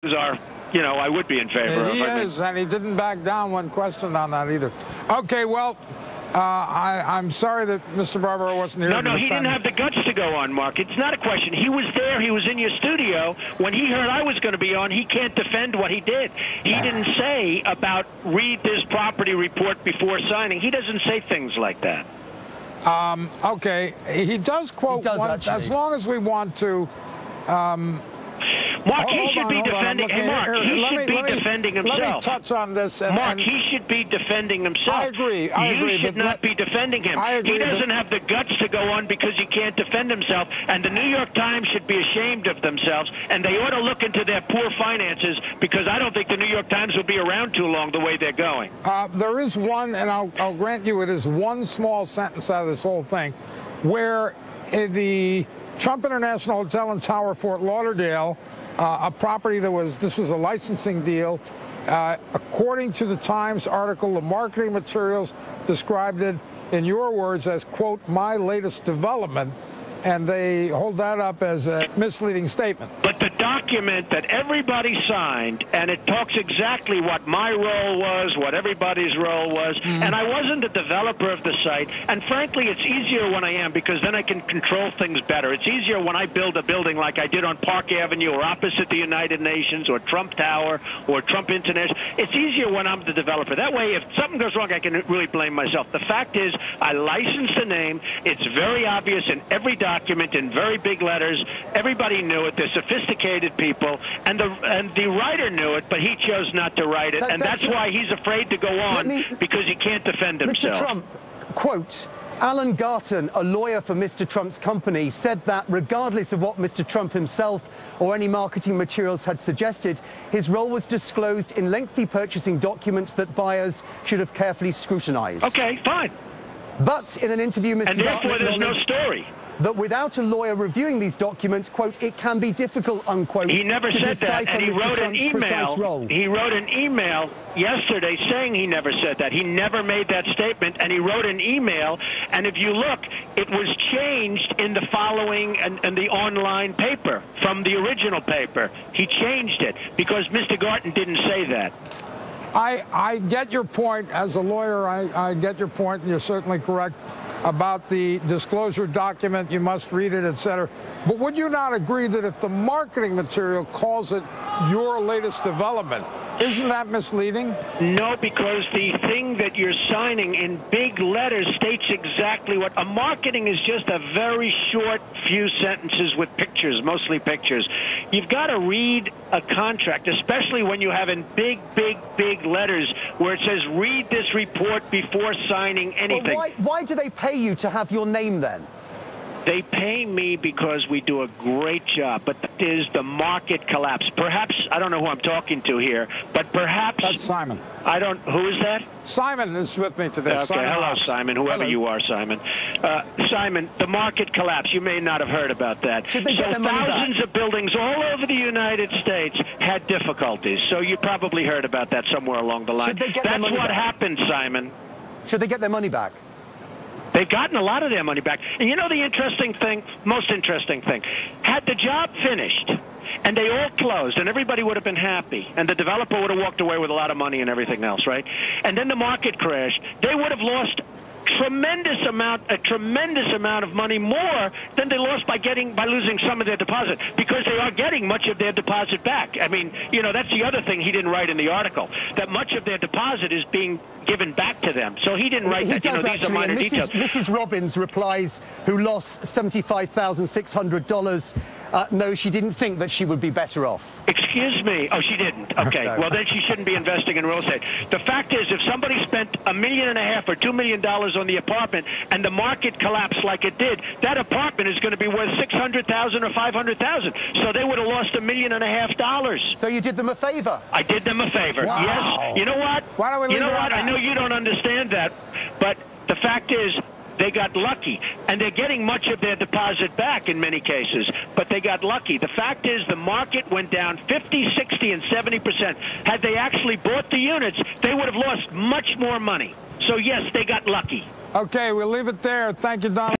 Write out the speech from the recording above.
are, I would be in favor of. He is, and he didn't back down when questioned on that either. Okay, well, I'm sorry that Mr. Barbaro wasn't here. No, he didn't have the guts to go on, Mark. It's not a question. He was there. He was in your studio. When he heard I was going to be on, he can't defend what he did. He didn't say about read this property report before signing. He doesn't say things like that. Okay, he does quote one, as long as we want to. Mark, he should be defending. Hey, Mark, he should be defending himself. Let me touch on this. Mark, he should be defending himself. I agree. You should not be defending him. I agree. He doesn't have the guts to go on because he can't defend himself. And the New York Times should be ashamed of themselves, and they ought to look into their poor finances, because I don't think the New York Times will be around too long the way they're going. There is one, and I'll grant you it is one small sentence out of this whole thing, where the Trump International Hotel and Tower, Fort Lauderdale, a property this was a licensing deal. According to the Times article, the marketing materials described it, in your words, as, quote, my latest development, and they hold that up as a misleading statement. But the document that everybody signed, and it talks exactly what my role was, what everybody's role was, and I wasn't a developer of the site, and frankly, it's easier when I am, because then I can control things better. It's easier when I build a building like I did on Park Avenue or opposite the United Nations or Trump Tower or Trump International. It's easier when I'm the developer. That way, if something goes wrong, I can really blame myself. The fact is, I licensed the name. It's very obvious in every document in very big letters. Everybody knew it. They're sophisticated people, and the writer knew it, but he chose not to write it, and that's why he's afraid to go on, because he can't defend himself. Mr. Trump, quote, Alan Garton, a lawyer for Mr. Trump's company, said that regardless of what Mr. Trump himself or any marketing materials had suggested, his role was disclosed in lengthy purchasing documents that buyers should have carefully scrutinized. Okay, fine. But in an interview, Mr. And therefore there's no story. That without a lawyer reviewing these documents, quote, it can be difficult, unquote. He never said that, and he wrote an email. He wrote an email yesterday saying he never said that. He never made that statement, and he wrote an email. And if you look, it was changed in the following and the online paper from the original paper. He changed it because Mr. Garton didn't say that. I get your point. As a lawyer, I get your point, and you're certainly correct about the disclosure document. You must read it, etc. But would you not agree that if the marketing material calls it your latest development, isn't that misleading? No, because the thing that you're signing in big letters states exactly what. A marketing is just a very short few sentences with pictures, mostly pictures. You've got to read a contract, especially when you have in big letters where it says read this report before signing anything. Well, why do they pay you to have your name then? They pay me because we do a great job, but that is the market collapse. Perhaps, I don't know who I'm talking to here, but perhaps... That's Simon. Who is that? Simon is with me today. Okay, Simon hello, Hobbs. Simon, whoever you are, Simon. Simon, the market collapse, you may not have heard about that. So thousands of buildings all over the United States had difficulties, so you probably heard about that somewhere along the line. That's what happened, Simon. Should they get their money back? They've gotten a lot of their money back. And you know the interesting thing, most interesting thing, had the job finished and they all closed and everybody would have been happy and the developer would have walked away with a lot of money and everything else, right? And then the market crashed. They would have lost a tremendous amount of money, more than they lost by losing some of their deposit, because they are getting much of their deposit back. I mean, that's the other thing he didn't write in the article, that much of their deposit is being given back to them. So he didn't write that. These are minor details. Mrs. Robbins replies, who lost $75,600, no, she didn't think that she would be better off. Excuse me? Oh, she didn't. Okay. No. Well, then she shouldn't be investing in real estate. The fact is, if somebody spent $1.5 million or $2 million on the apartment and the market collapsed like it did, that apartment is going to be worth $600,000 or $500,000. So they would have lost $1.5 million. So you did them a favor? I did them a favor. Wow. Yes. You know what? Why don't we leave it on that? I know you don't understand that, but the fact is, they got lucky, and they're getting much of their deposit back in many cases, but they got lucky. The fact is the market went down 50, 60, and 70%. Had they actually bought the units, they would have lost much more money. So, yes, they got lucky. Okay, we'll leave it there. Thank you, Donald.